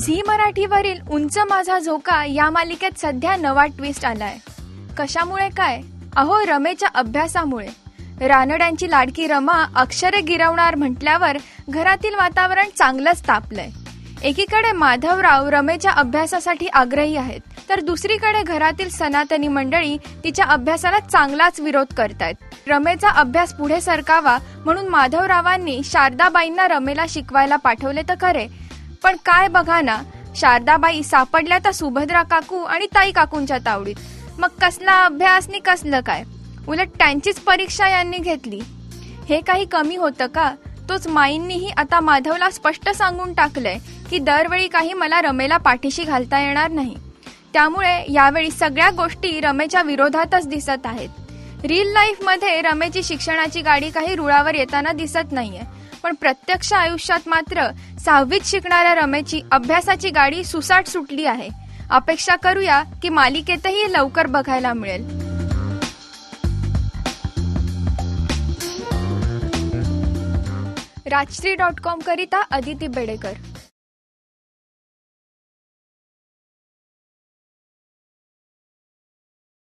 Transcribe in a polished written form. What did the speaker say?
Zee मराठीवरील उंच माझा झोका या मालिकेत सध्या नवा ट्विस्ट आलाय. कशामुळे काय? अहो, रमेच्या अभ्यासामुळे. रानड्यांची लाडकी रमा अक्षरे गिरवणार म्हटल्यावर घरातील वातावरण चांगलंच तापलंय. एकीकडे माधवराव रमेच्या अभ्यासासाठी आग्रही आहेत, तर दुसरीकडे घरातील सनातनी मंडळी तिच्या अभ्यासाला चांगलाच विरोध करतायत. रमेचा अभ्यास पुढे सरकावा म्हणून माधवरावांनी शारदाबाईंना रमेला शिकवायला पाठवले तर खरे, पण काय बघा ना, शारदाबाई सापडल्या तर सुभद्रा काकू आणि ताई काकूंच्या तावडीत. मग कसला अभ्यास नि कसलं काय, उलट त्यांचीच परीक्षा यांनी घेतली. हे काही कमी होतं का? तोच माईंनीही आता माधवला स्पष्ट सांगून टाकलंय की दरवेळी काही मला रमेला पाठीशी घालता येणार नाही. त्यामुळे यावेळी सगळ्या गोष्टी रमेच्या विरोधातच दिसत आहेत. रिअल लाईफ मध्ये रमेची शिक्षणाची गाडी काही रुळावर येताना दिसत नाहीये, पण प्रत्यक्ष आयुष्यात मात्र 6वीत शिकणाऱ्या रमेची अभ्यासाची गाडी सुसाट सुटली आहे. अपेक्षा करूया की मालिकेतही लवकर बघायला मिळेल. राजश्री.com करिता अदिती बेडेकर.